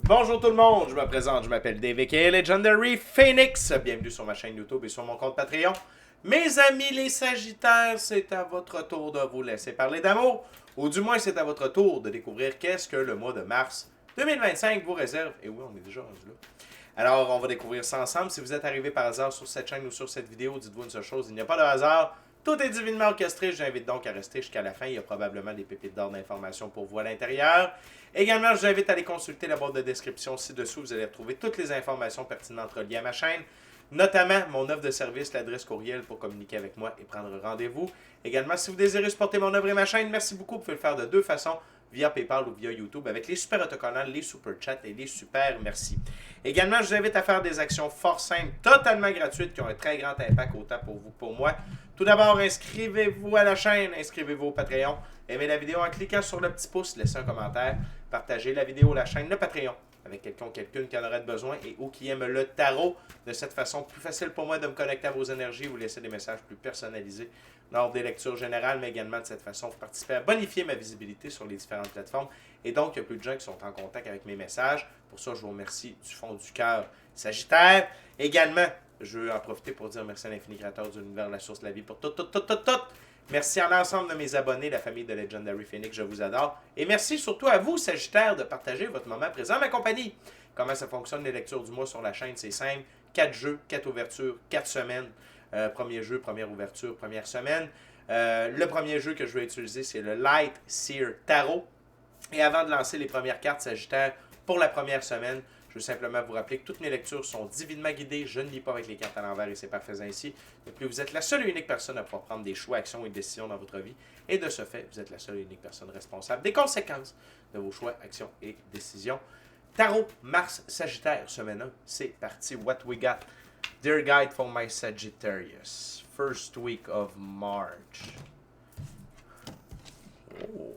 Bonjour tout le monde, je me présente, je m'appelle Dave aka Legendary Phoenix. Bienvenue sur ma chaîne YouTube et sur mon compte Patreon. Mes amis les Sagittaires, c'est à votre tour de vous laisser parler d'amour, ou du moins c'est à votre tour de découvrir qu'est-ce que le mois de mars 2025 vous réserve. Et oui, on est déjà rendu là. Alors, on va découvrir ça ensemble. Si vous êtes arrivé par hasard sur cette chaîne ou sur cette vidéo, dites-vous une seule chose, il n'y a pas de hasard. Tout est divinement orchestré. J'invite donc à rester jusqu'à la fin. Il y a probablement des pépites d'or d'informations pour vous à l'intérieur. Également, je vous invite à aller consulter la boîte de description ci-dessous. Vous allez retrouver toutes les informations pertinentes reliées à ma chaîne, notamment mon offre de service, l'adresse courriel pour communiquer avec moi et prendre rendez-vous. Également, si vous désirez supporter mon œuvre et ma chaîne, merci beaucoup. Vous pouvez le faire de deux façons, via PayPal ou via YouTube, avec les super autocollants, les super chats et les super merci. Également, je vous invite à faire des actions fort simples, totalement gratuites, qui ont un très grand impact autant pour vous que pour moi. Tout d'abord, inscrivez-vous à la chaîne, inscrivez-vous au Patreon, aimez la vidéo en cliquant sur le petit pouce, laissez un commentaire, partagez la vidéo, la chaîne, le Patreon avec quelqu'un ou quelqu'une qui en aurait besoin et ou qui aime le tarot. De cette façon, plus facile pour moi de me connecter à vos énergies, vous laisser des messages plus personnalisés lors des lectures générales, mais également de cette façon, vous participez à bonifier ma visibilité sur les différentes plateformes. Et donc, il y a plus de gens qui sont en contact avec mes messages. Pour ça, je vous remercie du fond du cœur, Sagittaire. Également, je veux en profiter pour dire merci à l'infini créateur de l'univers, la source de la vie, pour tout. Merci à l'ensemble de mes abonnés, la famille de Legendary Phoenix, je vous adore. Et merci surtout à vous, Sagittaire, de partager votre moment présent à ma compagnie. Comment ça fonctionne les lectures du mois sur la chaîne, c'est simple. 4 jeux, 4 ouvertures, 4 semaines. Premier jeu, première ouverture, première semaine. Le premier jeu que je vais utiliser, c'est le Light Seer Tarot. Et avant de lancer les premières cartes Sagittaire pour la première semaine, je veux simplement vous rappeler que toutes mes lectures sont divinement guidées. Je ne lis pas avec les cartes à l'envers et c'est parfait ainsi. De plus, vous êtes la seule et unique personne à pouvoir prendre des choix, actions et décisions dans votre vie. Et de ce fait, vous êtes la seule et unique personne responsable des conséquences de vos choix, actions et décisions. Tarot, Mars, Sagittaire, semaine 1, c'est parti. What we got? Dear Guide for my Sagittarius. First week of March. Oh.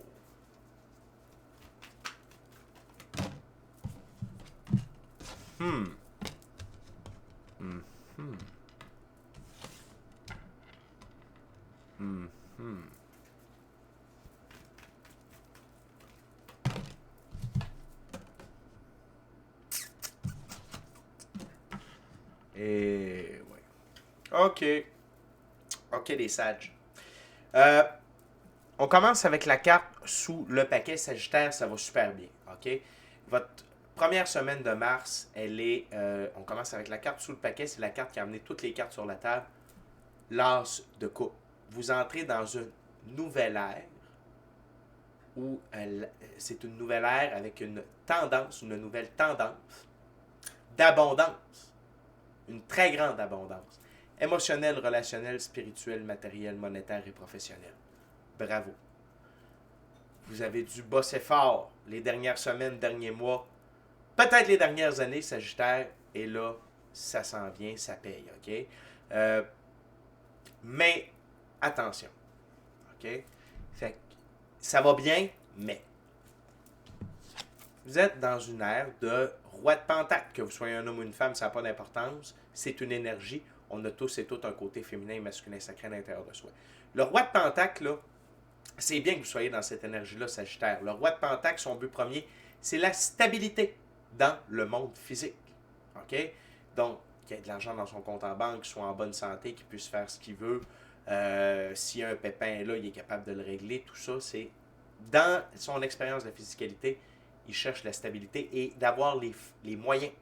Hmm. Hmm. Hmm. Hmm. Hmm. Et ouais. OK. OK, les sages. Euh, on commence avec la carte sous le paquet Sagittaire, ça va super bien. OK? Votre première semaine de mars, elle est. On commence avec la carte sous le paquet, c'est la carte qui a amené toutes les cartes sur la table. L'as de coupe. Vous entrez dans une nouvelle ère où c'est une nouvelle ère avec une tendance, une nouvelle tendance d'abondance. Une très grande abondance. Émotionnelle, relationnelle, spirituelle, matérielle, monétaire et professionnelle. Bravo. Vous avez dû bosser fort les dernières semaines, derniers mois, peut-être les dernières années, Sagittaire, et là, ça s'en vient, ça paye, OK? Mais attention, OK? Fait que ça va bien, mais vous êtes dans une ère de roi de pentacle. Que vous soyez un homme ou une femme, ça n'a pas d'importance. C'est une énergie. On a tous et toutes un côté féminin et masculin sacré à l'intérieur de soi. Le roi de pentacle, là, c'est bien que vous soyez dans cette énergie-là, Sagittaire. Le roi de pentacle, son but premier, c'est la stabilité dans le monde physique. OK? Donc, qu'il y ait de l'argent dans son compte en banque, qu'il soit en bonne santé, qu'il puisse faire ce qu'il veut. S'il y a un pépin là, il est capable de le régler. Tout ça, c'est dans son expérience de physicalité, il cherche la stabilité et d'avoir les moyens,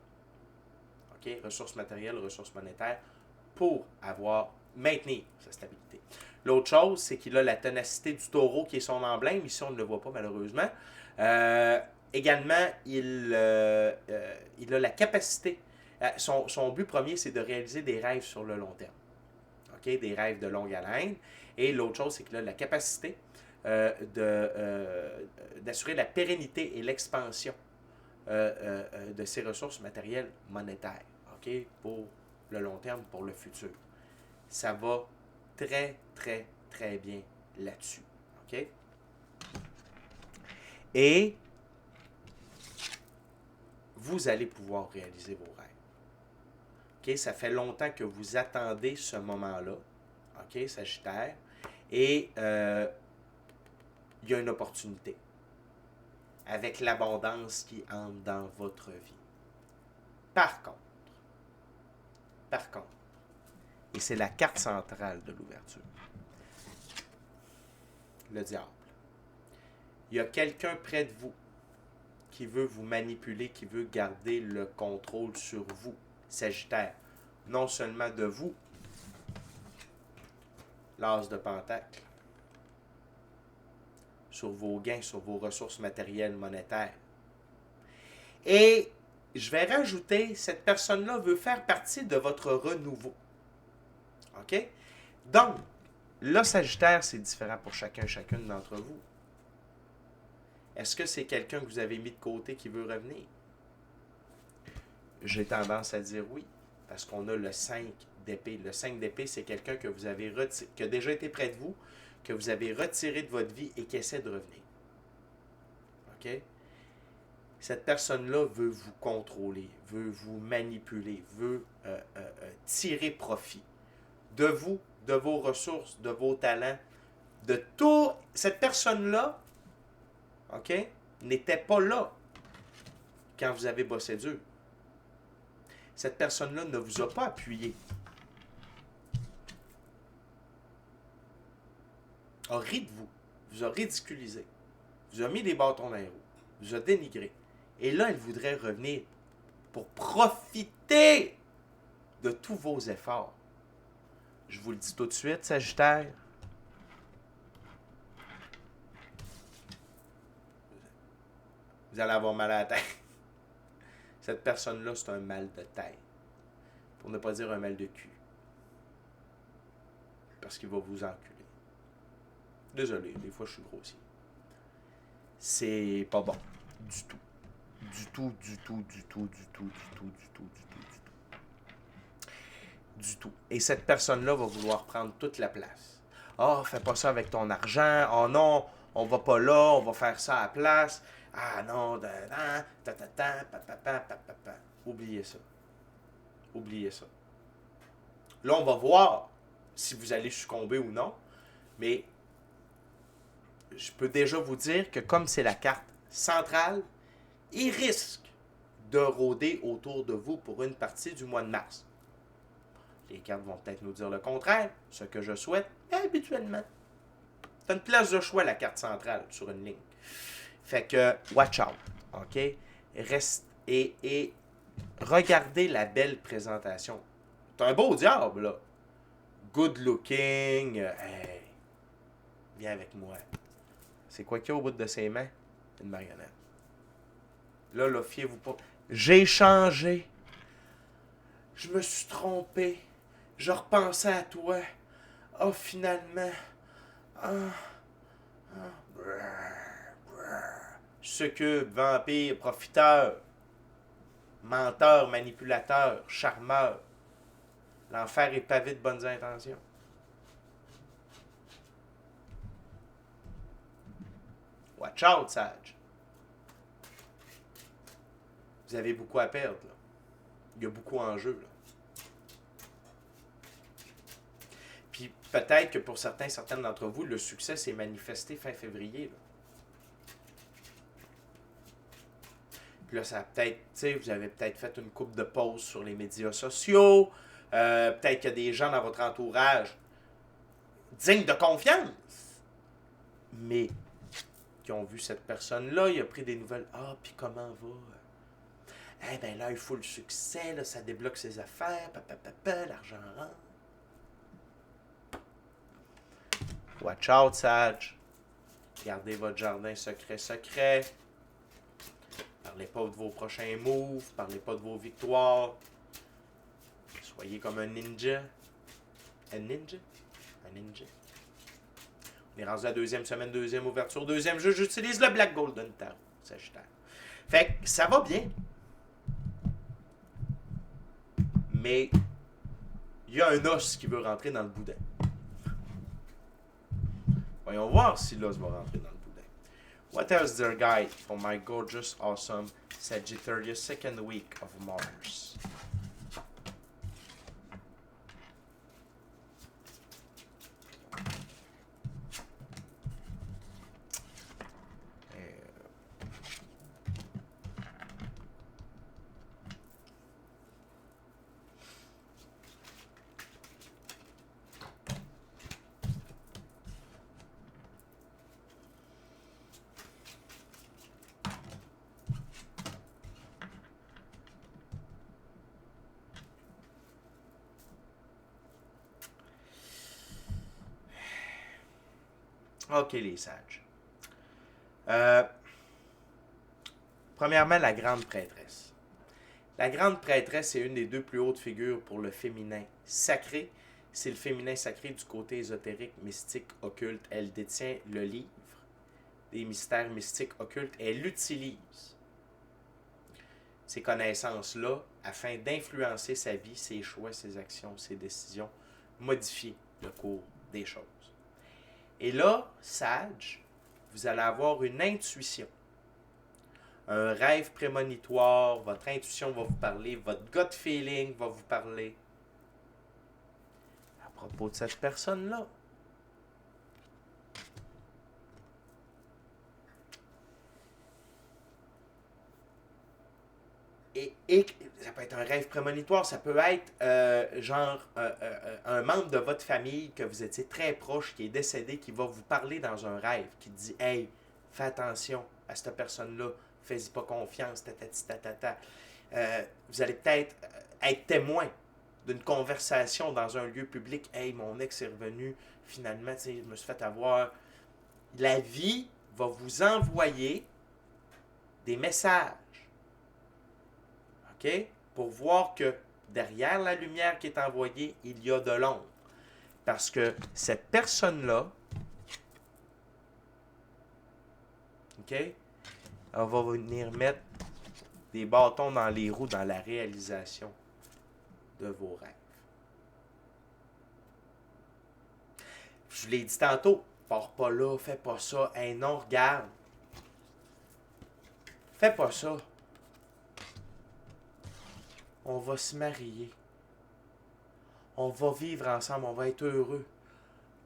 OK? Ressources matérielles, ressources monétaires, pour maintenir sa stabilité. L'autre chose, c'est qu'il a la ténacité du taureau qui est son emblème. Ici, on ne le voit pas malheureusement. Également, il a la capacité. Son but premier, c'est de réaliser des rêves sur le long terme. OK? Des rêves de longue haleine. Et l'autre chose, c'est qu'il a la capacité d'assurer la pérennité et l'expansion de ses ressources matérielles monétaires. OK? Pour le long terme, pour le futur. Ça va très, très, très bien là-dessus. OK? Et vous allez pouvoir réaliser vos rêves. OK? Ça fait longtemps que vous attendez ce moment-là. OK, Sagittaire. Et il y a une opportunité. avec l'abondance qui entre dans votre vie. Par contre, et c'est la carte centrale de l'ouverture, le diable. Il y a quelqu'un près de vous qui veut vous manipuler, qui veut garder le contrôle sur vous, Sagittaire. Non seulement de vous, l'as de Pentacle, sur vos gains, sur vos ressources matérielles, monétaires. Et je vais rajouter, cette personne-là veut faire partie de votre renouveau. OK? Donc, là, Sagittaire, c'est différent pour chacune d'entre vous. Est-ce que c'est quelqu'un que vous avez mis de côté qui veut revenir? J'ai tendance à dire oui, parce qu'on a le 5 d'épée. Le 5 d'épée, c'est quelqu'un que vous avez qui a déjà été près de vous, que vous avez retiré de votre vie et qui essaie de revenir. OK? Cette personne-là veut vous contrôler, veut vous manipuler, veut tirer profit de vous, de vos ressources, de vos talents, de tout. Cette personne-là, OK, n'était pas là quand vous avez bossé dur. Cette personne-là ne vous a pas appuyé. A ri de vous, vous a ridiculisé, vous a mis des bâtons dans les roues, vous a dénigré. Et là, elle voudrait revenir pour profiter de tous vos efforts. Je vous le dis tout de suite, Sagittaire. Vous allez avoir mal à la tête. Cette personne-là, c'est un mal de tête. Pour ne pas dire un mal de cul. Parce qu'il va vous enculer. Désolé, des fois je suis grossier. C'est pas bon. Du tout. Du tout. Et cette personne-là va vouloir prendre toute la place. Ah, fais pas ça avec ton argent. Oh non, on va pas là, on va faire ça à la place. Ah non, oubliez ça. Oubliez ça. Là, on va voir si vous allez succomber ou non. Mais je peux déjà vous dire que comme c'est la carte centrale, il risque de rôder autour de vous pour une partie du mois de mars. Les cartes vont peut-être nous dire le contraire, ce que je souhaite habituellement. C'est une place de choix, la carte centrale, sur une ligne. Fait que, watch out, OK? Reste et regardez la belle présentation. C'est un beau diable, là. Good looking. Hey, viens avec moi. C'est quoi qu'il y a au bout de ses mains? Une marionnette. Là, fiez-vous pas. J'ai changé. Je me suis trompé. Je repensais à toi. Oh, finalement. Succube, vampire, profiteur, menteur, manipulateur, charmeur. L'enfer est pavé de bonnes intentions. Watch out, Sage. Vous avez beaucoup à perdre, là. Il y a beaucoup en jeu, là. Puis peut-être que pour certaines d'entre vous, le succès s'est manifesté fin février, là. Puis là, ça a peut-être, tu sais, vous avez peut-être fait une coupe de pause sur les médias sociaux. Peut-être qu'il y a des gens dans votre entourage dignes de confiance, mais qui ont vu cette personne-là, il a pris des nouvelles. Ah, puis comment va? Eh bien là, il faut le succès, là, ça débloque ses affaires, l'argent rentre. Watch out, Sage. Gardez votre jardin secret. Parlez pas de vos prochains moves, parlez pas de vos victoires. Soyez comme un ninja. Un ninja? On est rendu à la deuxième semaine, deuxième ouverture, deuxième jeu. J'utilise le Black Golden Tarot, Sagittaire. Fait que ça va bien. Mais il y a un os qui veut rentrer dans le boudin. Voyons voir si l'os va rentrer dans le boudin. What else their guide for my gorgeous, awesome Sagittarius second week of Mars? OK, les sages. Euh, Premièrement, la grande prêtresse. La grande prêtresse est une des deux plus hautes figures pour le féminin sacré. C'est le féminin sacré du côté ésotérique, mystique, occulte. Elle détient le livre des mystères mystiques occultes. Elle utilise ces connaissances-là afin d'influencer sa vie, ses choix, ses actions, ses décisions, modifier le cours des choses. Et là, sage, vous allez avoir une intuition, un rêve prémonitoire, votre intuition va vous parler, votre gut feeling va vous parler à propos de cette personne-là. Et ça peut être un rêve prémonitoire, ça peut être un membre de votre famille que vous étiez très proche, qui est décédé, qui va vous parler dans un rêve, qui dit « Hey, fais attention à cette personne-là, fais-y pas confiance, tatati tatata. » Vous allez peut-être être témoin d'une conversation dans un lieu public. « Hey, mon ex est revenu, finalement, je me suis fait avoir. » La vie va vous envoyer des messages. Okay? Pour voir que derrière la lumière qui est envoyée, il y a de l'ombre. Parce que cette personne-là, okay, elle va venir mettre des bâtons dans les roues dans la réalisation de vos rêves. Je l'ai dit tantôt, pars pas là, fais pas ça. Hey non, regarde. Fais pas ça. On va se marier. On va vivre ensemble, on va être heureux.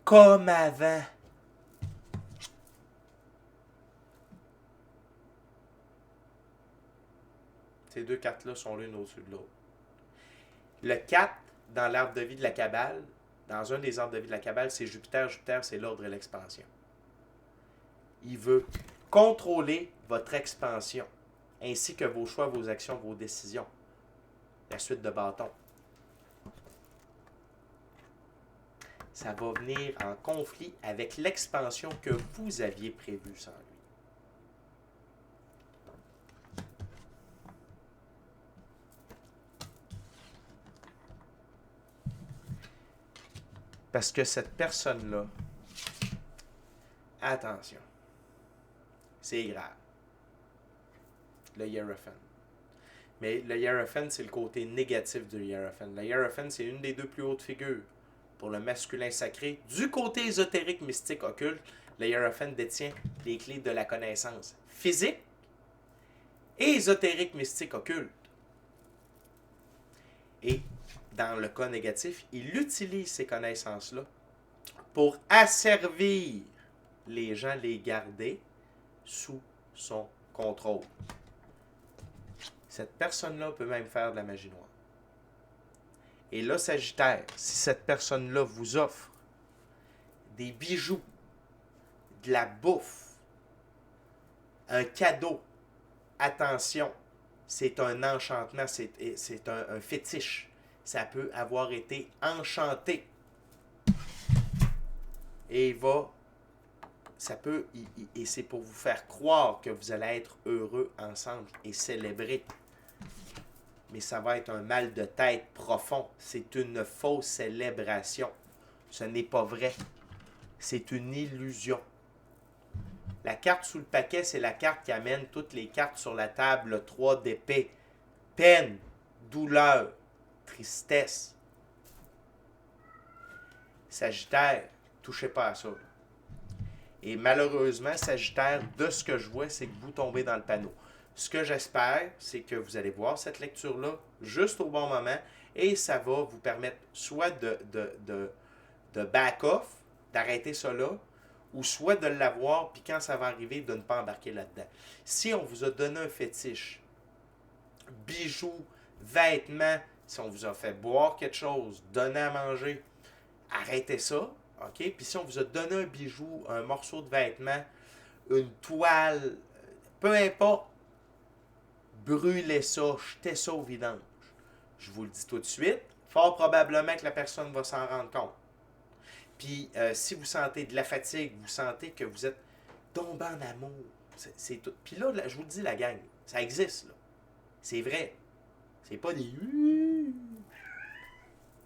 Comme avant. Ces deux cartes-là sont l'une au-dessus de l'autre. Le 4, dans l'arbre de vie de la Kabbale, dans un des arbres de vie de la Kabbale, c'est Jupiter. Jupiter, c'est l'ordre et l'expansion. Il veut contrôler votre expansion, ainsi que vos choix, vos actions, vos décisions. La suite de bâtons. Ça va venir en conflit avec l'expansion que vous aviez prévue sans lui. Parce que cette personne-là, attention, c'est grave. Le Hierophant. Mais le Hierophant, c'est le côté négatif du Hierophant. Le Hierophant, c'est une des deux plus hautes figures pour le masculin sacré. Du côté ésotérique, mystique, occulte, le Hierophant détient les clés de la connaissance physique et ésotérique, mystique, occulte. Et dans le cas négatif, il utilise ces connaissances-là pour asservir les gens, les garder sous son contrôle. Cette personne-là peut même faire de la magie noire. Et là, Sagittaire, si cette personne-là vous offre des bijoux, de la bouffe, un cadeau, attention, c'est un enchantement, c'est un fétiche. Ça peut avoir été enchanté. Et et c'est pour vous faire croire que vous allez être heureux ensemble et célébrer. Mais ça va être un mal de tête profond. C'est une fausse célébration. Ce n'est pas vrai. C'est une illusion. La carte sous le paquet, c'est la carte qui amène toutes les cartes sur la table. Le 3 d'épée. Peine, douleur, tristesse. Sagittaire, touchez pas à ça. Et malheureusement, Sagittaire, de ce que je vois, c'est que vous tombez dans le panneau. Ce que j'espère, c'est que vous allez voir cette lecture-là juste au bon moment et ça va vous permettre soit de back-off, d'arrêter ça là, ou soit de l'avoir, puis quand ça va arriver, de ne pas embarquer là-dedans. Si on vous a donné un fétiche, bijoux, vêtements, si on vous a fait boire quelque chose, donner à manger, arrêtez ça, ok? Puis si on vous a donné un bijou, un morceau de vêtement, une toile, peu importe, brûlez ça, jetez ça au vidange. Je vous le dis tout de suite, fort probablement que la personne va s'en rendre compte. Puis si vous sentez de la fatigue, vous sentez que vous êtes tombé en amour, c'est tout. Puis là, je vous le dis, la gang, ça existe, là. C'est vrai. C'est pas des...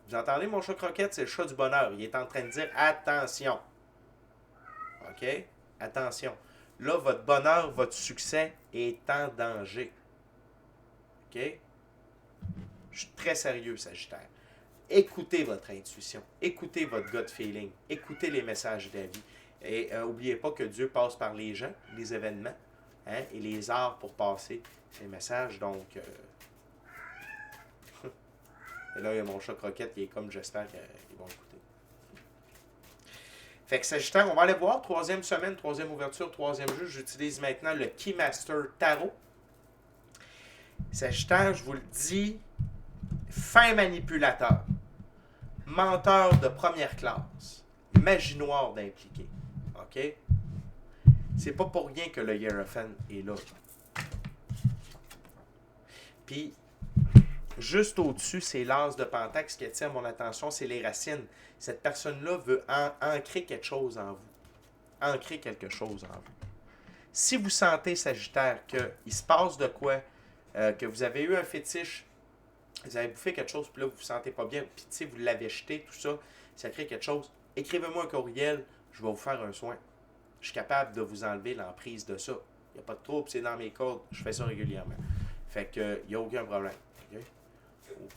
Vous entendez mon chat croquette? C'est le chat du bonheur. Il est en train de dire attention. OK? Attention. Là, votre bonheur, votre succès est en danger. OK? Je suis très sérieux, Sagittaire. Écoutez votre intuition. Écoutez votre gut feeling. Écoutez les messages de la vie. Et n'oubliez pas que Dieu passe par les gens, les événements, hein, et les arts pour passer ces messages. Donc, et là, il y a mon chat croquette qui est comme, j'espère qu'ils vont écouter. Fait que Sagittaire, on va aller voir. Troisième semaine, troisième ouverture, troisième jeu. J'utilise maintenant le Keymaster Tarot. Sagittaire, je vous le dis, fin manipulateur, menteur de première classe, magie noire d'impliqué. OK? C'est pas pour rien que le Hierophant est là. Puis, juste au-dessus, c'est l'as de Pentacle. Ce qui attire mon attention, c'est les racines. Cette personne-là veut ancrer quelque chose en vous. Ancrer quelque chose en vous. Si vous sentez, Sagittaire, qu'il se passe de quoi, que vous avez eu un fétiche, vous avez bouffé quelque chose, puis là, vous ne vous sentez pas bien, puis vous l'avez jeté, tout ça, ça crée quelque chose, écrivez-moi un courriel, je vais vous faire un soin. Je suis capable de vous enlever l'emprise de ça. Il n'y a pas de trouble, c'est dans mes codes, je fais ça régulièrement. Fait que, il n'y a aucun problème. Okay?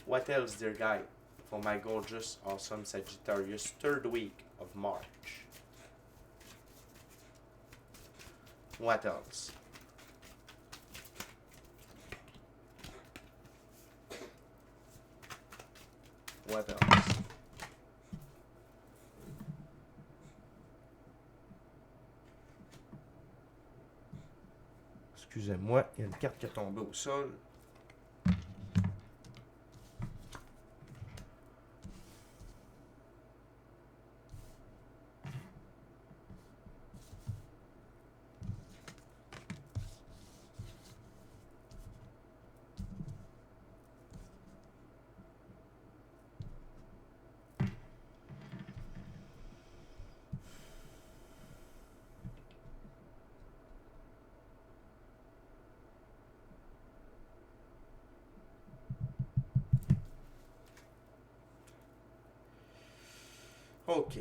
What else, dear guy, for my gorgeous, awesome Sagittarius, third week of March? What else? What else? Excusez-moi, il y a une carte qui est tombée au sol. OK.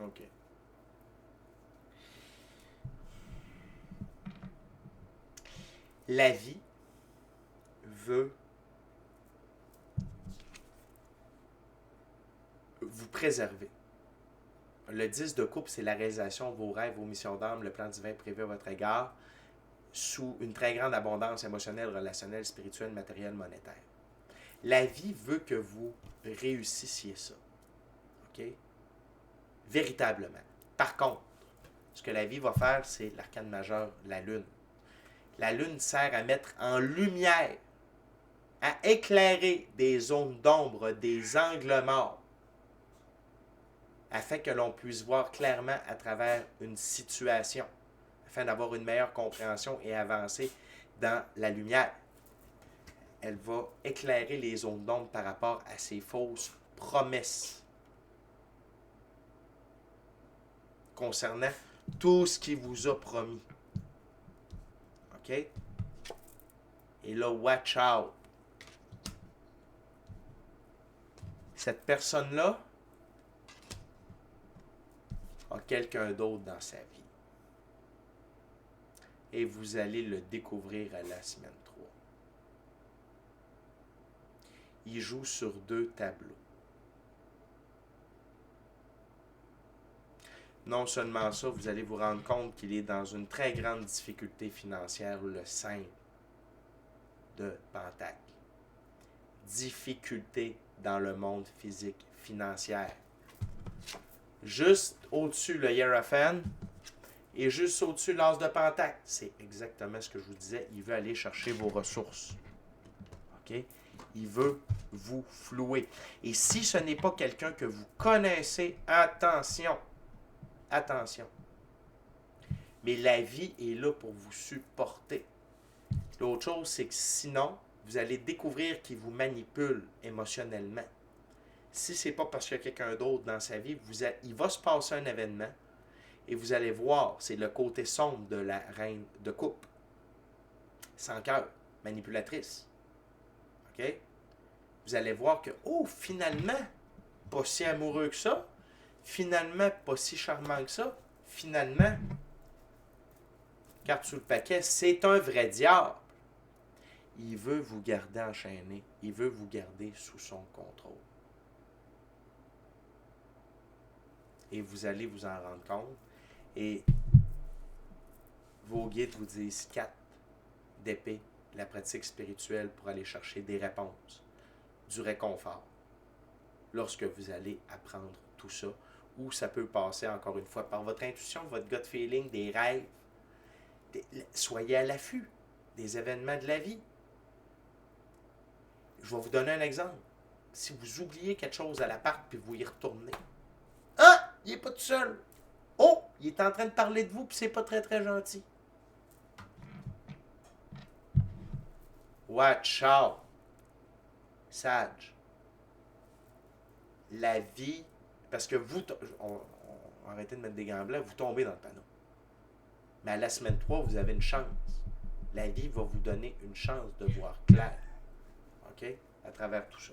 OK. La vie veut vous préserver. Le 10 de coupe, c'est la réalisation de vos rêves, vos missions d'âme, le plan divin prévu à votre égard, sous une très grande abondance émotionnelle, relationnelle, spirituelle, matérielle, monétaire. La vie veut que vous réussissiez ça. OK? Véritablement. Par contre, ce que la vie va faire, c'est l'arcane majeur, la lune. La lune sert à mettre en lumière, à éclairer des zones d'ombre, des angles morts, afin que l'on puisse voir clairement à travers une situation, afin d'avoir une meilleure compréhension et avancer dans la lumière. Elle va éclairer les zones d'ombre par rapport à ces fausses promesses concernant tout ce qu'il vous a promis. OK? Et là, watch out. Cette personne-là a quelqu'un d'autre dans sa vie. Et vous allez le découvrir à la semaine 3. Il joue sur 2 tableaux. Non seulement ça, vous allez vous rendre compte qu'il est dans une très grande difficulté financière, le 5 de Pentacle. Difficulté dans le monde physique, financière. Juste au-dessus, le Hierophant, et juste au-dessus, l'as de Pentacle. C'est exactement ce que je vous disais. Il veut aller chercher vos ressources. OK? Il veut vous flouer. Et si ce n'est pas quelqu'un que vous connaissez, attention. Attention. Mais la vie est là pour vous supporter. L'autre chose, c'est que sinon, vous allez découvrir qu'il vous manipule émotionnellement. Si ce n'est pas parce qu'il y a quelqu'un d'autre dans sa vie, il va se passer un événement et vous allez voir, c'est le côté sombre de la reine de coupe. Sans cœur, manipulatrice. OK? Vous allez voir que, oh, finalement, pas si amoureux que ça. Finalement, pas si charmant que ça. Finalement, carte sous le paquet, c'est un vrai diable. Il veut vous garder enchaîné. Il veut vous garder sous son contrôle. Et vous allez vous en rendre compte. Et vos guides vous disent 4 d'épée, la pratique spirituelle pour aller chercher des réponses, du réconfort. Lorsque vous allez apprendre tout ça, ou ça peut passer encore une fois par votre intuition, votre gut feeling, des rêves. Soyez à l'affût des événements de la vie. Je vais vous donner un exemple. Si vous oubliez quelque chose à l'appart puis vous y retournez. Ah! Il n'est pas tout seul. Oh! Il est en train de parler de vous puis c'est pas très très gentil. Watch out. Sage. La vie, parce que vous, arrêtez de mettre des gants blancs, vous tombez dans le panneau. Mais à la semaine 3, vous avez une chance. La vie va vous donner une chance de voir clair. OK? À travers tout ça.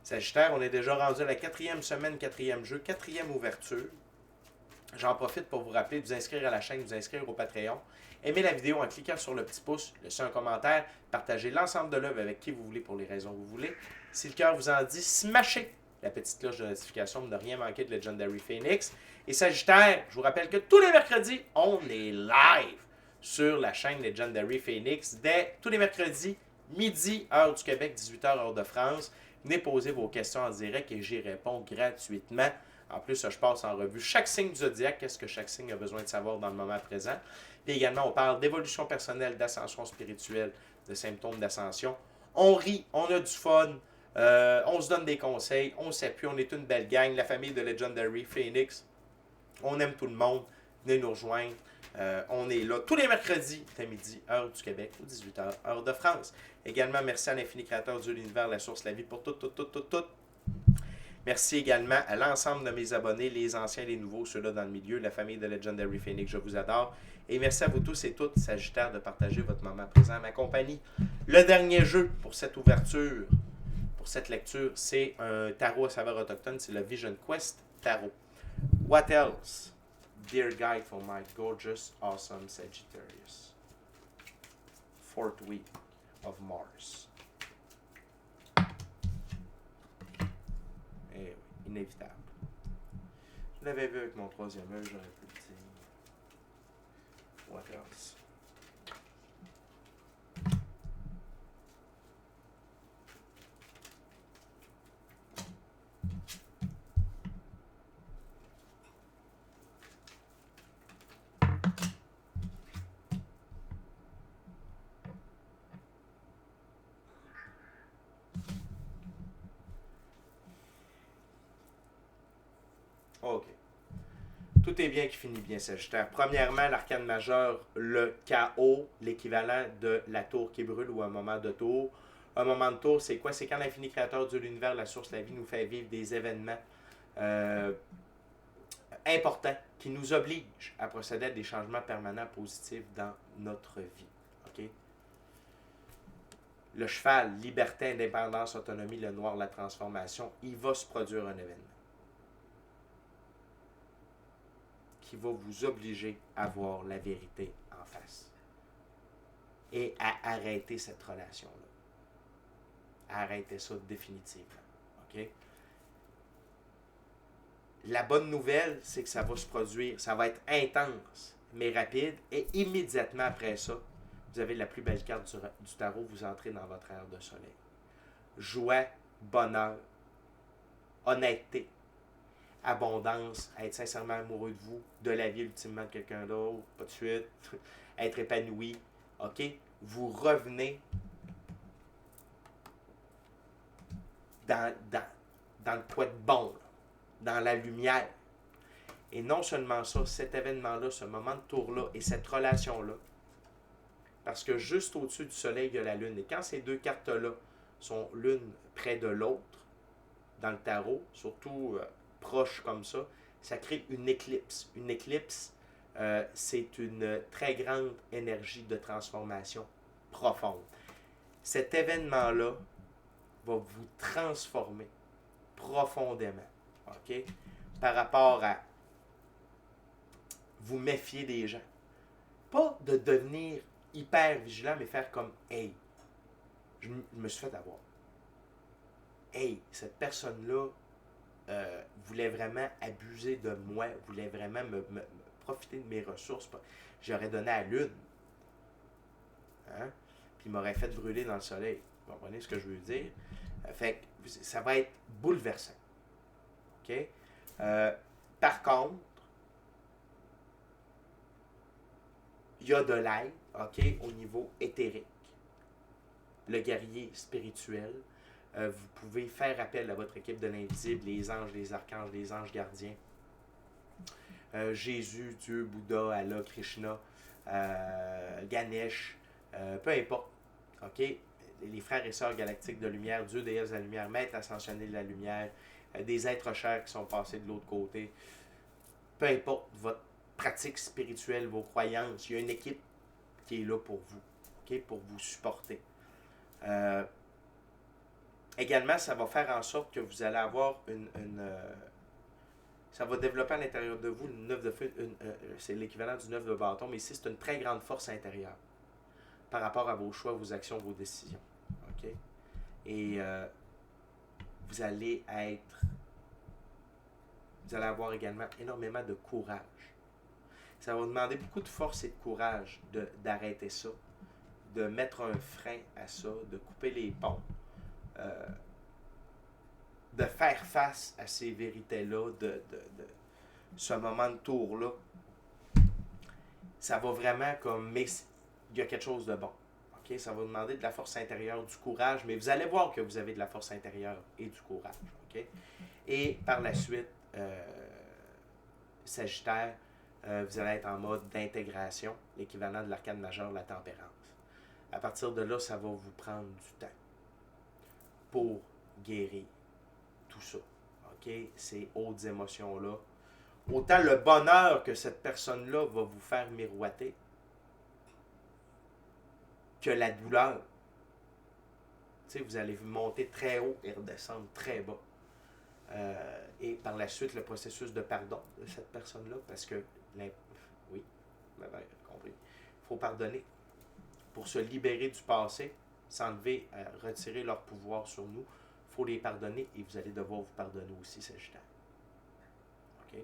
Sagittaire, on est déjà rendu à la 4e semaine, 4e jeu, 4e ouverture. J'en profite pour vous rappeler de vous inscrire à la chaîne, de vous inscrire au Patreon. Aimez la vidéo en cliquant sur le petit pouce, laissez un commentaire, partagez l'ensemble de l'œuvre avec qui vous voulez pour les raisons que vous voulez. Si le cœur vous en dit, smashez la petite cloche de notification pour ne rien manquer de Legendary Phoenix. Et Sagittaire, je vous rappelle que tous les mercredis, on est live sur la chaîne Legendary Phoenix dès tous les mercredis, midi, heure du Québec, 18h, heure de France. Venez poser vos questions en direct et j'y réponds gratuitement. En plus, je passe en revue chaque signe du zodiaque, qu'est-ce que chaque signe a besoin de savoir dans le moment présent. Puis également, on parle d'évolution personnelle, d'ascension spirituelle, de symptômes d'ascension. On rit, on a du fun, on se donne des conseils, on s'appuie, on est une belle gang, la famille de Legendary Phoenix. On aime tout le monde. Venez nous rejoindre. On est là tous les mercredis, à midi, heure du Québec, ou 18h, heure de France. Également, merci à l'infini créateur de l'univers, la source, la vie, pour tout. Merci également à l'ensemble de mes abonnés, les anciens, les nouveaux, ceux-là dans le milieu, la famille de Legendary Phoenix, je vous adore. Et merci à vous tous et toutes, Sagittaires, de partager votre moment présent à ma compagnie. Le dernier jeu pour cette ouverture, pour cette lecture, c'est un tarot à saveur autochtone, c'est le Vision Quest Tarot. What else? Dear guide for my gorgeous, awesome Sagittarius. 4th week of Mars. Eh oui, inévitable. Je l'avais vu avec mon 3e œil, j'aurais pu le dire. What else? OK. Tout est bien qui finit bien, Sagittaire. Premièrement, l'arcane majeur, le chaos, l'équivalent de la tour qui brûle ou un moment de tour. Un moment de tour, c'est quoi? C'est quand l'infini créateur de l'univers, la source, la vie, nous fait vivre des événements importants qui nous obligent à procéder à des changements permanents positifs dans notre vie. OK? Le cheval, liberté, indépendance, autonomie, le noir, la transformation, il va se produire un événement qui va vous obliger à voir la vérité en face et à arrêter cette relation-là. Arrêter ça définitivement. OK? La bonne nouvelle, c'est que ça va se produire, ça va être intense, mais rapide, et immédiatement après ça, vous avez la plus belle carte du tarot, vous entrez dans votre ère de soleil. Joie, bonheur, honnêteté, abondance, être sincèrement amoureux de vous, de la vie ultimement de quelqu'un d'autre, pas de suite, être épanoui, OK? Vous revenez dans le quoi de bon, là, dans la lumière. Et non seulement ça, cet événement-là, ce moment de tour-là et cette relation-là Parce que juste au-dessus du soleil, il y a la lune. Et quand ces deux cartes-là sont l'une près de l'autre, dans le tarot, surtout proches comme ça crée une éclipse. Une éclipse, c'est une très grande énergie de transformation profonde. Cet événement-là va vous transformer profondément, ok? Par rapport à vous méfier des gens. Pas de devenir hyper vigilant, mais faire comme « Hey, je me suis fait avoir. Hey, cette personne-là voulait vraiment abuser de moi, voulait vraiment me profiter de mes ressources. J'aurais donné à l'une. Hein? Puis il m'aurait fait brûler dans le soleil. Vous comprenez ce que je veux dire? Fait que ça va être bouleversant. OK? Par contre, il y a de l'aide, OK, au niveau éthérique. Le guerrier spirituel. Vous pouvez faire appel à votre équipe de l'invisible, les anges, les archanges, les anges gardiens. Jésus, Dieu, Bouddha, Allah, Krishna, Ganesh, peu importe. OK? Les frères et sœurs galactiques de lumière, Dieu, déesse de la lumière, maître ascensionné de la lumière, des êtres chers qui sont passés de l'autre côté. Peu importe votre pratique spirituelle, vos croyances, il y a une équipe qui est là pour vous, okay? Pour vous supporter. Également, ça va faire en sorte que vous allez avoir ça va développer à l'intérieur de vous une 9 de feu, c'est l'équivalent du 9 de bâton, mais ici, c'est une très grande force intérieure par rapport à vos choix, vos actions, vos décisions. OK? Et vous allez avoir également énormément de courage. Ça va vous demander beaucoup de force et de courage d'arrêter ça, de mettre un frein à ça, de couper les ponts, de faire face à ces vérités-là, de ce moment de tour-là. Ça va vraiment comme... Mais il y a quelque chose de bon. Okay? Ça va vous demander de la force intérieure, du courage, mais vous allez voir que vous avez de la force intérieure et du courage. Okay? Et par la suite, Sagittaire, vous allez être en mode d'intégration, l'équivalent de l'arcane majeur, la tempérance. À partir de là, ça va vous prendre du temps pour guérir tout ça. OK? Ces hautes émotions-là. Autant le bonheur que cette personne-là va vous faire miroiter que la douleur. Tu sais, vous allez vous monter très haut et redescendre très bas. Et par la suite, le processus de pardon de cette personne-là, parce que, oui, vous avez compris, il faut pardonner pour se libérer du passé, s'enlever, retirer leur pouvoir sur nous. Il faut les pardonner et vous allez devoir vous pardonner aussi, Sagittaire. OK?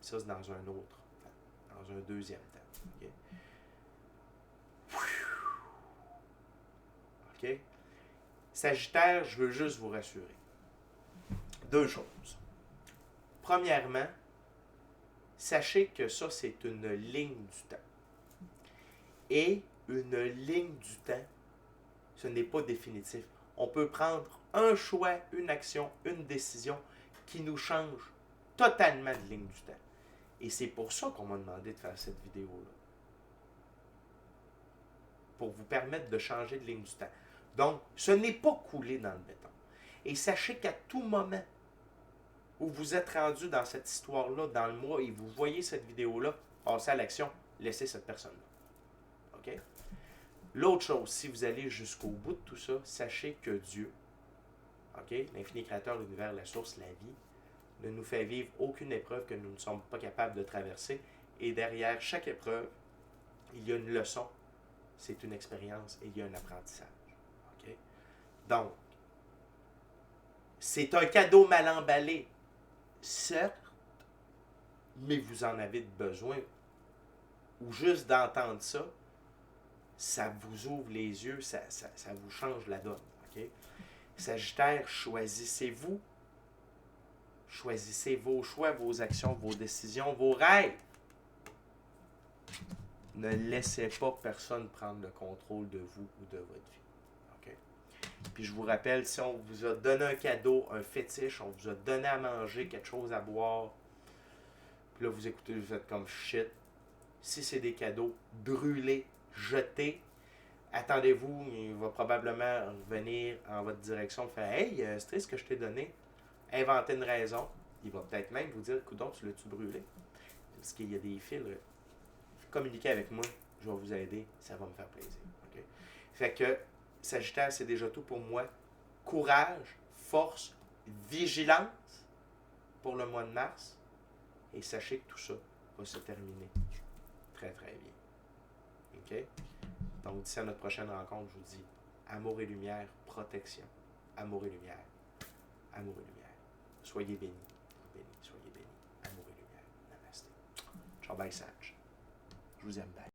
Ça, c'est dans un autre temps, dans un deuxième temps. OK? OK? Sagittaire, je veux juste vous rassurer. Deux choses. Premièrement, sachez que ça, c'est une ligne du temps. Et une ligne du temps, ce n'est pas définitif. On peut prendre un choix, une action, une décision qui nous change totalement de ligne du temps. Et c'est pour ça qu'on m'a demandé de faire cette vidéo-là. Pour vous permettre de changer de ligne du temps. Donc, ce n'est pas coulé dans le béton. Et sachez qu'à tout moment où vous êtes rendu dans cette histoire-là, dans le mois, et vous voyez cette vidéo-là, passez à l'action, laissez cette personne-là. OK? L'autre chose, si vous allez jusqu'au bout de tout ça, sachez que Dieu, OK, l'infini créateur, l'univers, la source, la vie, ne nous fait vivre aucune épreuve que nous ne sommes pas capables de traverser. Et derrière chaque épreuve, il y a une leçon, c'est une expérience et il y a un apprentissage. OK? Donc, c'est un cadeau mal emballé, certes, mais vous en avez besoin. Ou juste d'entendre ça, ça vous ouvre les yeux, ça vous change la donne. Okay? Sagittaire, choisissez-vous. Choisissez vos choix, vos actions, vos décisions, vos rêves. Ne laissez pas personne prendre le contrôle de vous ou de votre vie. Okay? Puis je vous rappelle, si on vous a donné un cadeau, un fétiche, on vous a donné à manger, quelque chose à boire, puis là vous écoutez, vous êtes comme shit. Si c'est des cadeaux, brûlez, jetez. attendez-vous, il va probablement revenir en votre direction, faire Hey, c'est triste ce que je t'ai donné. Inventer une raison. Il va peut-être même vous dire Coudon, tu l'as-tu brûlé? Parce qu'il y a des fils. Communiquez avec moi, je vais vous aider, ça va me faire plaisir. Okay? Fait que Sagittaire, c'est déjà tout pour moi. Courage, force, vigilance pour le mois de mars. Et sachez que tout ça va se terminer très très bien. OK? Donc d'ici à notre prochaine rencontre, je vous dis amour et lumière, protection. Amour et lumière. Amour et lumière. Soyez bénis. Soyez bénis. Amour et lumière. Namasté. Ciao, bye, Sage. Je vous aime, bye.